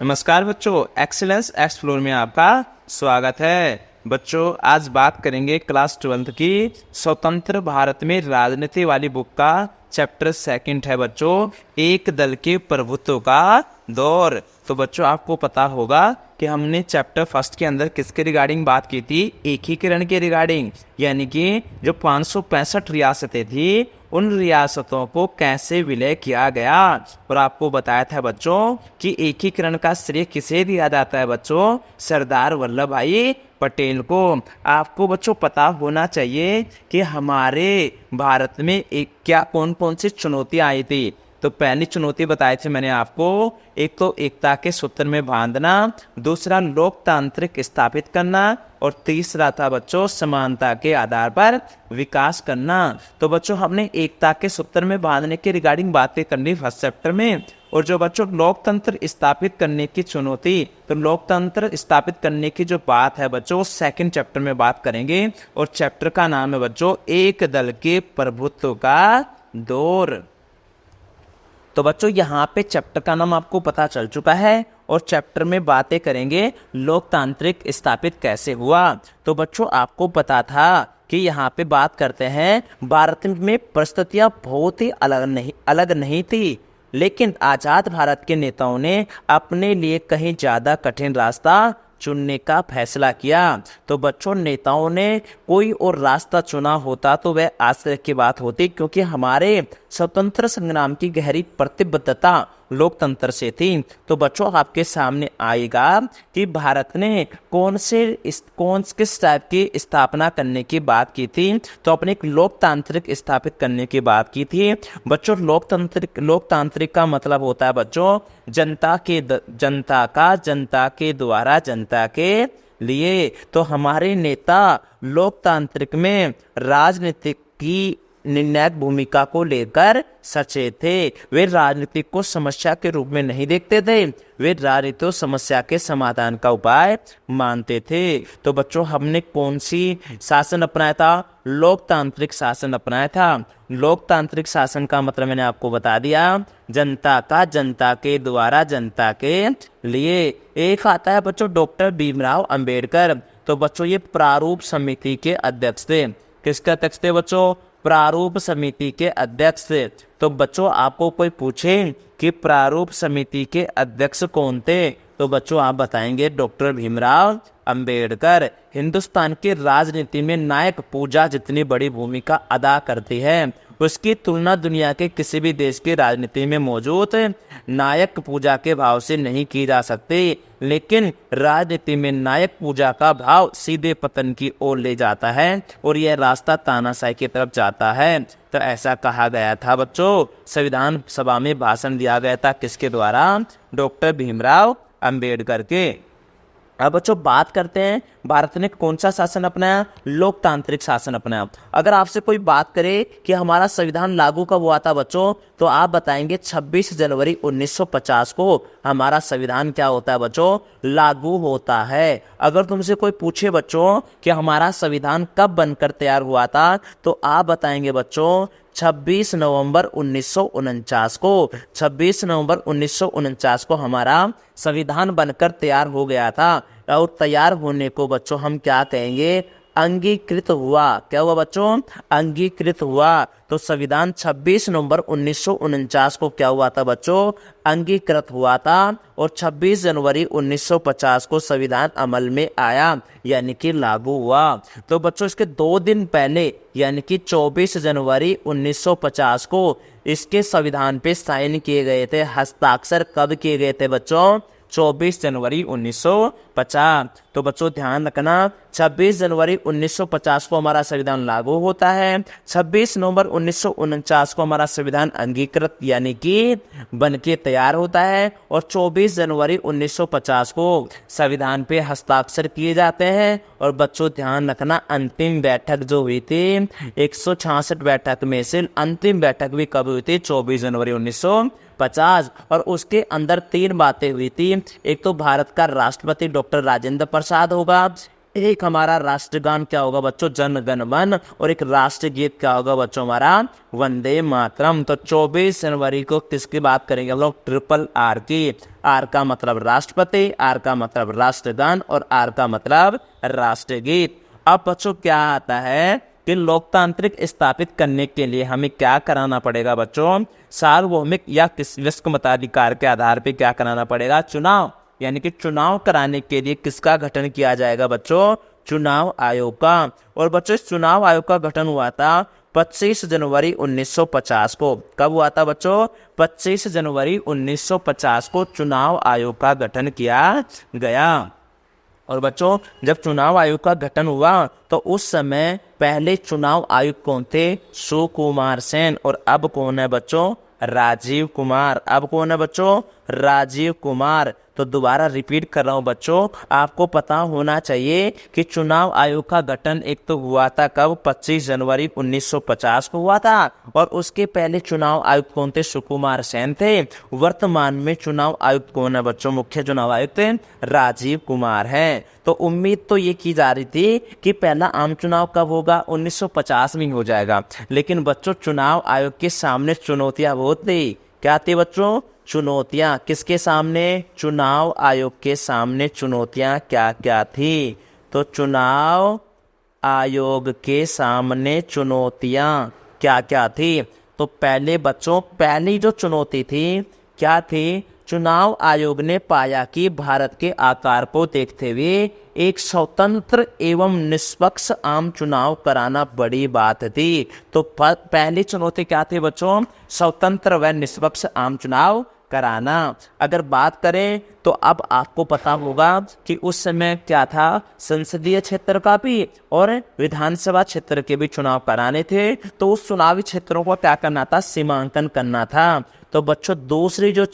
नमस्कार बच्चों, excellence explore में आपका स्वागत है। बच्चों आज बात करेंगे क्लास 12 की स्वतंत्र भारत में राजनीति वाली बुक का चैप्टर 2 है बच्चों, एक दल के प्रभुत्व का दौर। तो बच्चों आपको पता होगा कि हमने चैप्टर 1 के अंदर किसके रिगार्डिंग बात की थी, एकीकरण के रिगार्डिंग, यानी कि जो 565 रियासतें थी उन रियासतों को कैसे विलय किया गया। और आपको बताया था बच्चों कि एकीकरण का श्रेय किसे दिया जाता है बच्चों, सरदार वल्लभ भाई पटेल को। आपको बच्चों पता होना चाहिए कि हमारे भारत में क्या कौन कौन सी चुनौतियां आई थी। तो पहली चुनौती बताई थी मैंने आपको, एक तो एकता के सूत्र में बांधना, दूसरा लोकतांत्रिक स्थापित करना, और तीसरा था बच्चों समानता के आधार पर विकास करना। तो बच्चों हमने एकता के सूत्र में बांधने के रिगार्डिंग बातें करनी फर्स्ट चैप्टर में, और जो बच्चों लोकतंत्र स्थापित करने की चुनौती, तो लोकतंत्र स्थापित करने की जो बात है बच्चों 2nd चैप्टर में बात करेंगे, और चैप्टर का नाम है बच्चों एक दल के प्रभुत्व का दौर। तो बच्चों यहाँ पे चैप्टर का नाम आपको पता चल चुका है, और चैप्टर में बातें करेंगे लोकतांत्रिक स्थापित कैसे हुआ। तो बच्चों आपको पता था कि यहाँ पे बात करते हैं भारत में परिस्थितियां बहुत ही अलग नहीं थी, लेकिन आजाद भारत के नेताओं ने अपने लिए कहीं ज्यादा कठिन रास्ता चुनने का फैसला किया। तो बच्चों नेताओं ने कोई और रास्ता चुना होता तो वह आश्चर्य की बात होती, क्योंकि हमारे स्वतंत्र संग्राम की गहरी प्रतिबद्धता लोकतंत्र से थी। तो बच्चों आपके सामने आएगा कि भारत ने किस टाइप की स्थापना करने की बात की थी। तो अपने एक लोकतांत्रिक स्थापित करने की बात की थी। बच्चों लोकतांत्रिक का मतलब होता है बच्चों जनता के द्वारा जनता के लिए। तो हमारे नेता लोकतांत्रिक में राजनीतिक की निर्णायक भूमिका को लेकर सचेत थे। वे राजनीति को समस्या के रूप में नहीं देखते थे, वे राजनीति और समस्या के समाधान का उपाय मानते थे। तो बच्चों हमने कौन सी शासन अपनाया था, लोकतांत्रिक शासन अपनाया था। लोकतांत्रिक शासन का मतलब मैंने आपको बता दिया, जनता के द्वारा जनता के लिए। एक आता है बच्चों डॉक्टर भीमराव अंबेडकर। तो बच्चों ये प्रारूप समिति के अध्यक्ष थे। किसके अध्यक्ष थे बच्चों, प्रारूप समिति के अध्यक्ष थे। तो बच्चों आपको कोई पूछे कि प्रारूप समिति के अध्यक्ष कौन थे, तो बच्चों आप बताएंगे डॉक्टर भीमराव अंबेडकर। हिंदुस्तान की राजनीति में नायक पूजा जितनी बड़ी भूमिका अदा करती है, उसकी तुलना दुनिया के किसी भी देश की राजनीति में मौजूद नायक पूजा के भाव से नहीं की जा सकती। लेकिन राजनीति में नायक पूजा का भाव सीधे पतन की ओर ले जाता है, और यह रास्ता तानाशाही की तरफ जाता है। तो ऐसा कहा गया था बच्चों, संविधान सभा में भाषण दिया गया था किसके द्वारा, डॉक्टर भीमराव अंबेडकर के। अब बच्चों बात करते हैं भारत ने कौन सा शासन अपनाया, लोकतांत्रिक शासन अपनाया। अगर आपसे कोई बात करे कि हमारा संविधान लागू कब हुआ था बच्चों, तो आप बताएंगे 26 जनवरी 1950 को हमारा संविधान क्या होता है बच्चों, लागू होता है। अगर तुमसे कोई पूछे बच्चों कि हमारा संविधान कब बनकर तैयार हुआ था, तो आप बताएंगे बच्चों 26 नवंबर 1949 को। 26 नवंबर 1949 को हमारा संविधान बनकर तैयार हो गया था, और तैयार होने को बच्चों हम क्या कहेंगे, अंगीकृत हुआ। क्या हुआ बच्चों, अंगीकृत हुआ। तो संविधान 26 नवंबर 1949 को क्या हुआ था बच्चों, अंगीकृत हुआ था, और 26 जनवरी 1950 को संविधान अमल में आया, यानी कि लागू हुआ। तो बच्चों इसके 2 दिन पहले यानी कि 24 जनवरी 1950 को इसके संविधान पे साइन किए गए थे। हस्ताक्षर कब किए गए थे बच्चों, 24 जनवरी 1950। तो बच्चों ध्यान रखना 26 जनवरी 1950 को हमारा संविधान लागू होता है, 26 नवंबर 1949 को हमारा संविधान अंगीकृत यानी कि बनके तैयार होता है, और 24 जनवरी 1950 को संविधान पे हस्ताक्षर किए जाते हैं। और बच्चों ध्यान रखना अंतिम बैठक जो हुई थी 166 बैठक में से अंतिम बैठक भी कब हुई थी, 24 जनवरी 1950। और उसके अंदर 3 बातें हुई थी। एक तो भारत का राष्ट्रपति डॉक्टर राजेंद्र प्रसाद होगा, एक हमारा राष्ट्रगान क्या होगा बच्चों, जन गण मन, और एक राष्ट्रगीत क्या होगा बच्चों, हमारा वंदे मातरम। तो 24 जनवरी को किसकी बात करेंगे हम लोग, ट्रिपल आर की। आर का मतलब राष्ट्रपति, आर का मतलब राष्ट्रगान, और आर का मतलब राष्ट्रगीत। अब बच्चों क्या आता है कि लोकतांत्रिक स्थापित करने के लिए हमें क्या कराना पड़ेगा बच्चों, सार्वभौमिक या किस मताधिकार के आधार पर क्या कराना पड़ेगा, चुनाव। यानी कि चुनाव कराने के लिए किसका गठन किया जाएगा बच्चों, चुनाव आयोग का। और बच्चों इस चुनाव आयोग का गठन हुआ था 25 जनवरी 1950 को। कब हुआ था बच्चों, 25 जनवरी 1950 को चुनाव आयोग का गठन किया गया। और बच्चों जब चुनाव आयोग का गठन हुआ तो उस समय पहले चुनाव आयुक्त कौन थे, सुकुमार सेन, और अब कौन है बच्चों, राजीव कुमार। अब कौन है बच्चों, राजीव कुमार। तो दोबारा रिपीट कर रहा हूं बच्चों, आपको पता होना चाहिए कि चुनाव आयोग का गठन एक तो हुआ था कब, 25 जनवरी 1950 को हुआ था, और उसके पहले चुनाव आयुक्त कौन थे, सुकुमार सेन थे। वर्तमान में चुनाव आयुक्त कौन है बच्चों, मुख्य चुनाव आयुक्त राजीव कुमार है। तो उम्मीद तो ये की जा रही थी कि पहला आम चुनाव कब होगा, 1950 में हो जाएगा, लेकिन बच्चों चुनाव आयोग के सामने चुनौतियां बहुत थी। क्या थी बच्चों, चुनौतियां। किसके सामने, चुनाव आयोग के सामने चुनौतियां क्या क्या थी, तो चुनाव आयोग के सामने चुनौतियां क्या क्या थी। तो पहले बच्चों पहली जो चुनौती थी क्या थी, चुनाव आयोग ने पाया कि भारत के आकार को देखते हुए एक स्वतंत्र एवं निष्पक्ष आम चुनाव कराना बड़ी बात थी। तो पहली चुनौती क्या थी बच्चों, स्वतंत्र व निष्पक्ष आम चुनाव कराना। अगर बात करें तो अब आपको पता होगा कि उस समय क्या था, संसदीय क्षेत्र का भी और विधानसभा क्षेत्र के भी चुनाव कराने थे। तो उस चुनावी क्षेत्रों को क्या करना था, सीमांकन करना था। तो बच्चों दूसरी जो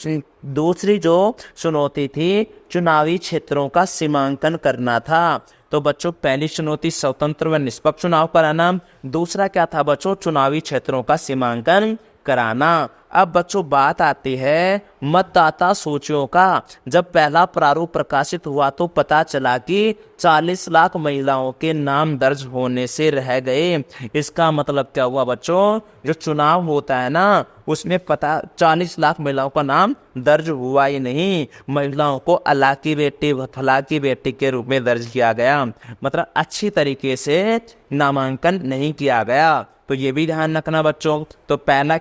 चुनौती थी, चुनावी क्षेत्रों का सीमांकन करना था। तो बच्चों पहली चुनौती स्वतंत्र व निष्पक्ष चुनाव कराना, दूसरा क्या था बच्चों, चुनावी क्षेत्रों का सीमांकन कराना। अब बच्चों बात आती है मतदाता सूचियों का। जब पहला प्रारूप प्रकाशित हुआ तो पता चला कि 40 लाख महिलाओं के नाम दर्ज होने से रह गए। इसका मतलब क्या हुआ बच्चों, जो चुनाव होता है ना उसमें 40 लाख महिलाओं का नाम दर्ज हुआ ही नहीं, महिलाओं को अल्लाह की बेटी फला की बेटी के रूप में दर्ज किया गया, मतलब अच्छी तरीके से नामांकन नहीं किया गया। तो ये भी ध्यान रखना बच्चों। तो पहला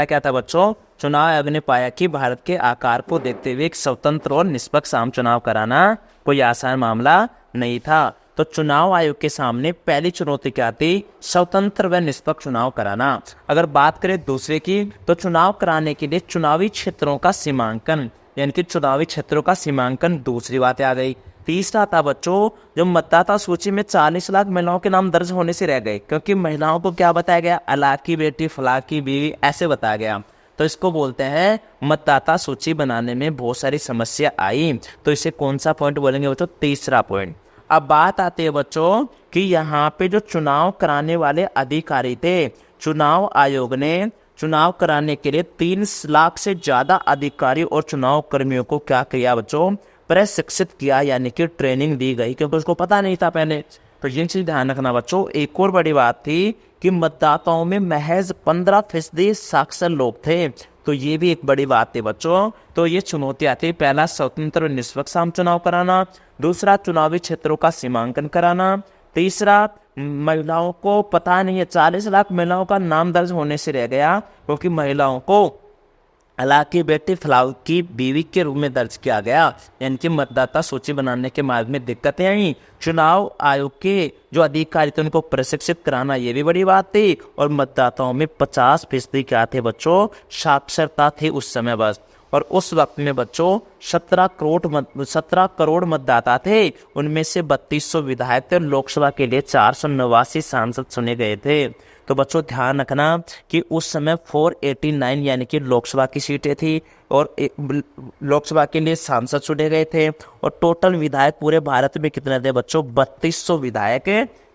क्या था बच्चों, चुनाव आयोग ने पाया कि भारत के आकार को देखते हुए एक स्वतंत्र और निष्पक्ष आम चुनाव कराना कोई आसान मामला नहीं था। तो चुनाव आयोग के सामने पहली चुनौती क्या थी, स्वतंत्र व निष्पक्ष चुनाव कराना। अगर बात करें दूसरे की, तो चुनाव कराने के लिए चुनावी क्षेत्रों का सीमांकन, यानी कि चुनावी क्षेत्रों का सीमांकन दूसरी बात आ गई। तीसरा था बच्चों, जो मतदाता सूची में 40 लाख महिलाओं के नाम दर्ज होने से रह गए, क्योंकि महिलाओं को क्या बताया गया, अल्लाह की बेटी फला की बीवी ऐसे बताया गया। तो इसको बोलते हैं मतदाता सूची बनाने में बहुत सारी समस्या आई। तो इसे कौन सा पॉइंट बोलेंगे बच्चों, तीसरा पॉइंट। अब बात आती है बच्चों कि यहाँ पे जो चुनाव कराने वाले अधिकारी थे, चुनाव आयोग ने चुनाव कराने के लिए 3 लाख से ज्यादा अधिकारी और चुनाव कर्मियों को क्या किया बच्चों, प्रशिक्षित किया, यानी कि ट्रेनिंग दी गई, क्योंकि उसको पता नहीं था पहले। तो ये चीज ध्यान रखना बच्चों। एक और बड़ी बात थी कि मतदाताओं में महज 15% साक्षर लोग थे। तो ये भी एक बड़ी बात थी बच्चों। तो ये चुनौतियां थी, पहला स्वतंत्र और निष्पक्ष आम चुनाव कराना, दूसरा चुनावी क्षेत्रों का सीमांकन कराना, तीसरा महिलाओं को पता नहीं है, 40 लाख महिलाओं का नाम दर्ज होने से रह गया, क्योंकि महिलाओं को अल्लाह की बेटी फलाह की बीवी के रूप में दर्ज किया गया, यानी कि मतदाता सूची बनाने के मार्ग में दिक्कतें आई। चुनाव आयोग के जो अधिकारी थे उनको प्रशिक्षित कराना, ये भी बड़ी बात थी। और मतदाताओं में 50% क्या थे बच्चों, साक्षरता थी उस समय बस। और उस वक्त में बच्चों 17 करोड़ मतदाता थे, उनमें से 3200 विधायक थे, लोकसभा के लिए 489 सांसद चुने गए थे। तो बच्चों ध्यान रखना कि उस समय 489 यानी कि लोकसभा की सीटें थी, और लोकसभा के लिए सांसद चुने गए थे, और टोटल विधायक पूरे भारत में कितने थे बच्चों, 3200 विधायक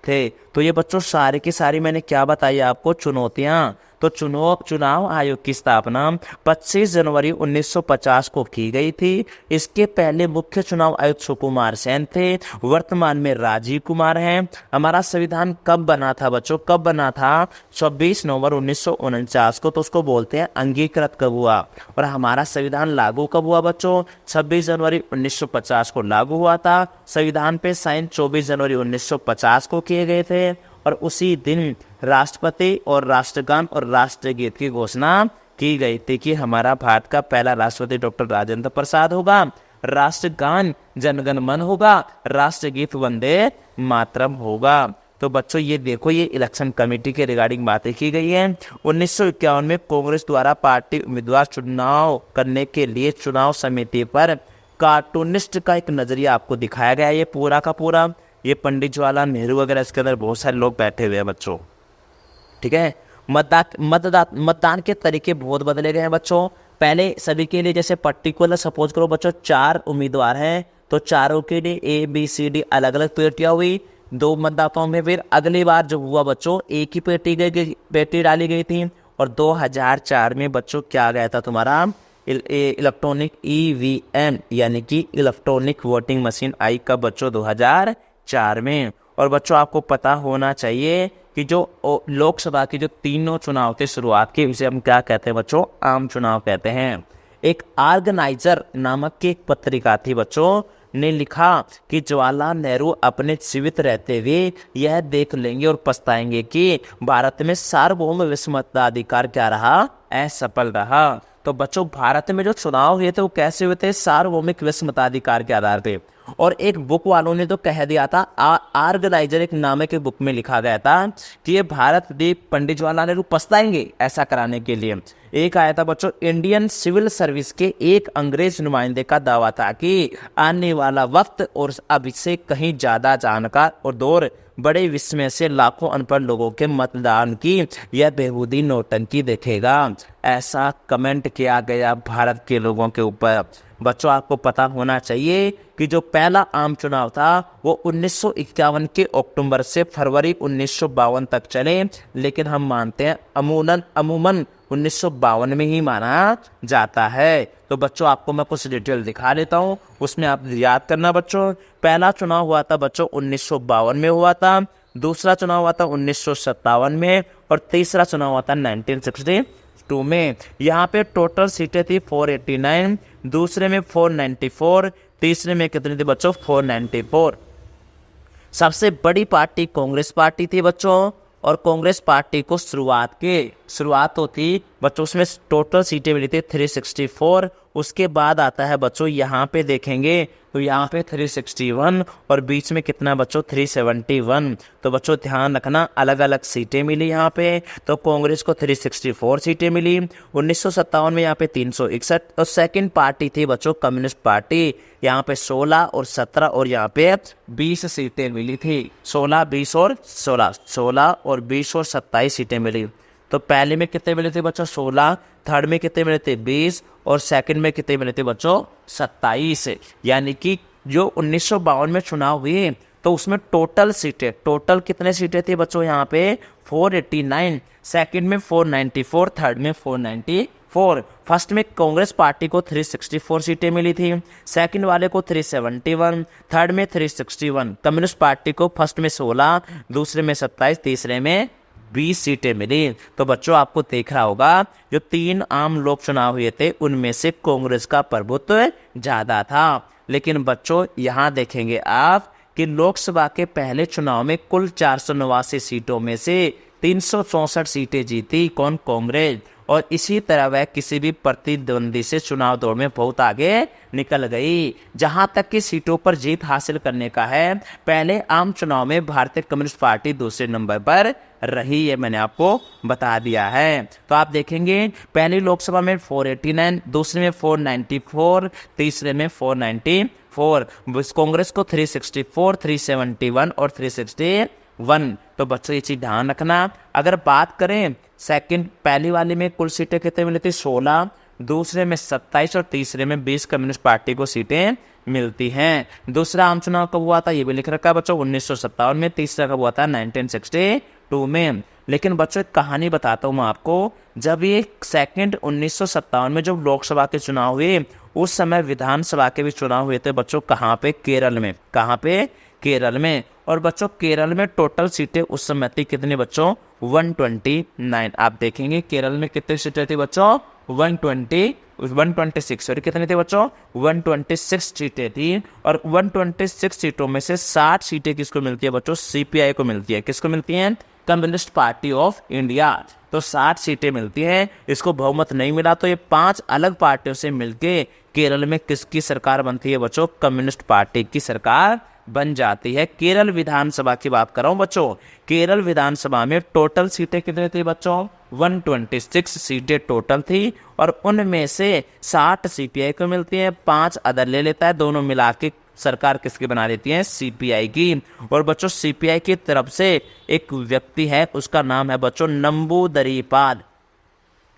थे। तो ये बच्चों सारी की सारी मैंने क्या बताई आपको, चुनौतियां। तो चुनाव आयोग की स्थापना 25 जनवरी 1950 को की गई थी। इसके पहले मुख्य चुनाव आयुक्त सुकुमार सेन थे, वर्तमान में राजीव कुमार हैं। हमारा संविधान कब बना था बच्चों, कब बना था? 26 नवंबर 1949 को, तो उसको बोलते हैं अंगीकृत कब हुआ। और हमारा संविधान लागू कब हुआ बच्चों? 26 जनवरी 1950 को लागू हुआ था। संविधान पे साइन 24 जनवरी 1950 को किए गए थे और उसी दिन राष्ट्रपति और राष्ट्रगान और राष्ट्रगीत की घोषणा की गई थी कि हमारा भारत का पहला राष्ट्रपति डॉक्टर राजेंद्र प्रसाद होगा, राष्ट्रगान जनगण मन होगा, राष्ट्रगीत वंदे मातरम होगा। तो बच्चों ये देखो, ये इलेक्शन कमेटी के रिगार्डिंग बातें की गई हैं। 1951 में कांग्रेस द्वारा पार्टी उम्मीदवार चुनाव करने के लिए चुनाव समिति पर कार्टूनिस्ट का एक नजरिया आपको दिखाया गया। ये पूरा का पूरा, ये पंडित जवाहरलाल नेहरू वगैरह, इसके अंदर बहुत सारे लोग बैठे हुए हैं बच्चों, ठीक है। मतदान के तरीके बहुत बदले गए हैं बच्चों। पहले सभी के लिए जैसे पर्टिकुलर सपोज करो बच्चों 4 उम्मीदवार हैं तो चारों के लिए ABCD अलग अलग पेटियां हुई 2 मतदाताओं में। फिर अगली बार जो हुआ बच्चों एक ही पेटी डाली गई थी। और 2004 में बच्चों क्या गया था तुम्हारा इलेक्ट्रॉनिक EVM यानी कि इलेक्ट्रॉनिक वोटिंग मशीन आई कब बच्चों? 2004 में। और बच्चों आपको पता होना चाहिए कि जो लोकसभा के जो तीनों चुनाव थे शुरुआत के, उसे हम क्या कहते हैं बच्चों? आम चुनाव कहते हैं। एक ऑर्गेनाइजर नामक की एक पत्रिका थी बच्चों, ने लिखा कि जवाहरलाल नेहरू अपने जीवित रहते हुए यह देख लेंगे और पछताएंगे कि भारत में सार्वभौम विश्व मताधिकार क्या रहा? असफल रहा। तो बच्चों भारत में जो चुनाव हुए थे वो कैसे हुए थे? सार्वभौमिक विश्व मताधिकार के आधार पे। और एक बुक वालों ने तो कह दिया था, ऑर्गेनाइजर एक नामक बुक में लिखा गया था कि ये भारत द्वीप पंडित जवाहरलाल नेहरू पछताएंगे ऐसा कराने के लिए। एक आया था बच्चों इंडियन सिविल सर्विस के एक अंग्रेज नुमाइंदे का दावा था कि आने वाला वक्त और अब से कहीं ज्यादा जानकार और दौर बड़े विस्मय से लाखों अनपढ़ लोगों के मतदान की यह बेहूदी नौटंकी देखेगा। ऐसा कमेंट किया गया भारत के लोगों के ऊपर। बच्चों आपको पता होना चाहिए कि जो पहला आम चुनाव था वो 1951 के अक्टूबर से फरवरी 1952 तक चले, लेकिन हम मानते हैं अमूमन 1952 में ही माना जाता है। तो बच्चों आपको मैं कुछ डिटेल दिखा देता हूँ, उसमें आप याद करना बच्चों। पहला चुनाव हुआ था बच्चों 1952 में हुआ था, दूसरा चुनाव हुआ था 1957 में और तीसरा चुनाव हुआ था 1962 में। यहाँ पे टोटल सीटें थी 489, दूसरे में 494, तीसरे में कितनी थी बच्चों? 494। सबसे बड़ी पार्टी कांग्रेस पार्टी थी बच्चों, और कांग्रेस पार्टी को शुरुआत होती बच्चों उसमें टोटल सीटें मिली थी 364। उसके बाद आता है बच्चों यहाँ पे देखेंगे तो यहाँ पे 361 और बीच में कितना बच्चों? 371। तो बच्चों ध्यान रखना अलग अलग सीटें मिली यहाँ पे। तो कांग्रेस को 364 सीटें मिली। 1957 में यहाँ पे 361 और सेकंड पार्टी थी बच्चों कम्युनिस्ट पार्टी, यहाँ पे 16 और 17 और यहाँ पे 20 सीटें मिली थी। 16, 20 और 16 और 20 और 27 सीटें मिली। तो पहले में कितने मिले थे बच्चों? 16, थर्ड में कितने मिले थे? 20 और सेकंड में कितने मिले थे बच्चों? 27। यानी कि जो 1952 में चुनाव हुए तो उसमें टोटल कितने सीटें थी बच्चों? यहाँ पे 489, सेकंड में 494, थर्ड में 494। फर्स्ट में कांग्रेस पार्टी को 364 सीटें मिली थी, सेकंड वाले को 371, थर्ड में 361। कम्युनिस्ट पार्टी को फर्स्ट में 16, दूसरे में 27, तीसरे में 20 सीटें मिली। तो बच्चों आपको देख रहा होगा जो 3 आम लोक चुनाव हुए थे उनमें से कांग्रेस का प्रभुत्व ज्यादा था। लेकिन बच्चों यहाँ देखेंगे आप कि लोकसभा के पहले चुनाव में कुल 489 सीटों में से 364 सीटें जीती कौन? कांग्रेस। और इसी तरह वह किसी भी प्रतिद्वंदी से चुनाव दौड़ में बहुत आगे निकल गई। जहां तक कि सीटों पर जीत हासिल करने का है, पहले आम चुनाव में भारतीय कम्युनिस्ट पार्टी दूसरे नंबर पर रही, है मैंने आपको बता दिया है। तो आप देखेंगे पहली लोकसभा में 489, दूसरे में 494, तीसरे में 494। कांग्रेस को 364, 371 और 361। तो बच्चों ये चीज ध्यान रखना। अगर बात करें सेकंड, पहली वाले में कुल सीटें कितने मिली थी? 16, दूसरे में 27 और तीसरे में 20 कम्युनिस्ट पार्टी को सीटें मिलती हैं। दूसरा आम चुनाव कब हुआ था ये भी लिख रखा है बच्चों? 1957 में। तीसरा कब हुआ था? 1962 में। लेकिन बच्चों एक कहानी बताता हूँ मैं आपको। जब ये सेकंड 1957 में जब लोकसभा के चुनाव हुए, उस समय विधानसभा के भी चुनाव हुए थे बच्चों। कहाँ पे? केरल में। कहाँ पे? केरल में। और बच्चों केरल में टोटल सीटें उस समय थी कितनी बच्चों? 129। आप देखेंगे केरल में कितनी सीटें थी बच्चों? 126। और कितने थे बच्चों? 126 सीटें थी। और 126 सीटों में से 60 सीटें किसको मिलती है बच्चों? सीपीआई को मिलती है। किसको मिलती हैं? Communist party of India. तो 60 सीटें मिलती हैं। इसको बहुमत नहीं मिला तो ये 5 अलग पार्टियों से मिलके केरल में किसकी सरकार बनती है बच्चों? कम्युनिस्ट पार्टी की सरकार बन जाती है। केरल विधानसभा की बात कर रहा हूं बच्चों। केरल विधानसभा में टोटल सीटें कितनी थी बच्चों? 126 सीटें टोटल थी। और उनमें से 60 सीपीआई को मिलती है, 5 अदर ले लेता है। दोनों मिला के सरकार किसकी बना देती है? सीपीआई की। और बच्चों सीपीआई की तरफ से एक व्यक्ति है, उसका नाम है बच्चों नंबूदरीपाद।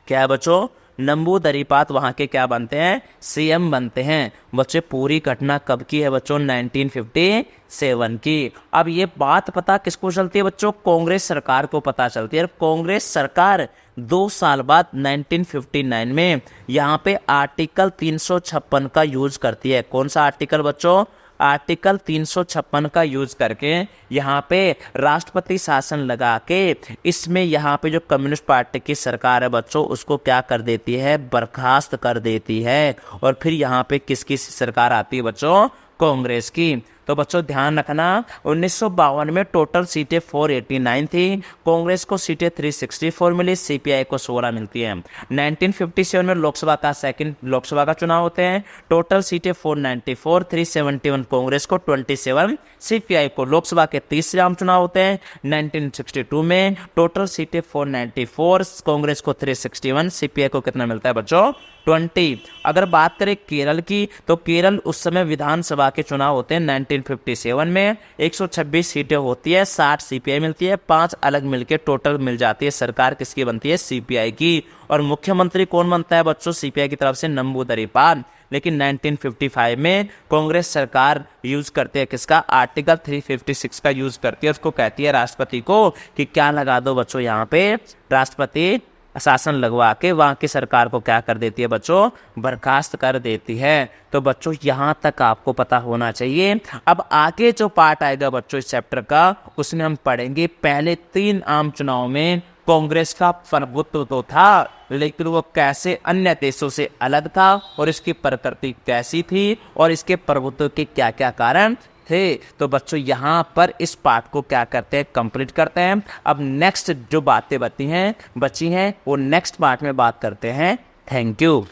क्या है बच्चों? नंबूदरीपाद वहां के क्या बनते हैं? सीएम बनते हैं। बच्चे पूरी घटना कब की है बच्चों? 1957 की। अब ये बात पता किसको चलती है बच्चों? कांग्रेस सरकार को पता चलती है। कांग्रेस सरकार 2 साल बाद 1959 में यहाँ पे आर्टिकल 356 का यूज करती है। कौन सा आर्टिकल बच्चों? आर्टिकल 356 का यूज करके यहाँ पे राष्ट्रपति शासन लगा के इसमें यहाँ पे जो कम्युनिस्ट पार्टी की सरकार है बच्चों, उसको क्या कर देती है? बर्खास्त कर देती है। और फिर यहाँ पे किसकी सरकार आती है बच्चों? कांग्रेस की। तो बच्चों ध्यान रखना, 1952 में टोटल सीटें 489 थी। कांग्रेस को सीटें 364 मिली, सीपीआई को 16 मिलती है। 1957 में लोकसभा का चुनाव होते हैं। टोटल सीटें 494, 371 कांग्रेस को, 27 सीपीआई को। लोकसभा के तीसरे आम चुनाव होते हैं 1962 में। टोटल सीटें 494, कांग्रेस को 361, सीपीआई को कितना मिलता है बच्चों? 20। अगर बात करें केरल की, तो केरल उस समय विधानसभा के चुनाव होते हैं 1957 में। 126 सीटें होती है, 60 सीपीआई मिलती है, 5 अलग मिलके टोटल मिल जाती है। सरकार किसकी बनती है? सीपीआई की। और मुख्यमंत्री कौन बनता है बच्चों सीपीआई की तरफ से? नंबूदरीपाद। लेकिन 1955 में कांग्रेस सरकार यूज करती है किसका? आर्टिकल 356 का यूज करती है। उसको कहती है राष्ट्रपति को कि क्या लगा दो बच्चों यहाँ पे राष्ट्रपति शासन लगवा के वहां की सरकार को क्या कर देती है बच्चों? बर्खास्त कर देती है। तो बच्चों यहां तक आपको पता होना चाहिए। अब आगे जो पार्ट आएगा बच्चों इस चैप्टर का, उसमें हम पढ़ेंगे पहले 3 आम चुनाव में कांग्रेस का प्रभुत्व तो था, लेकिन वो कैसे अन्य देशों से अलग था और इसकी प्रकृति कैसी थी और इसके प्रभुत्व के क्या क्या कारण थे। तो बच्चों यहाँ पर इस पार्ट को क्या करते हैं? कंप्लीट करते हैं। अब नेक्स्ट जो बातें बची हैं वो नेक्स्ट पार्ट में बात करते हैं। Thank you.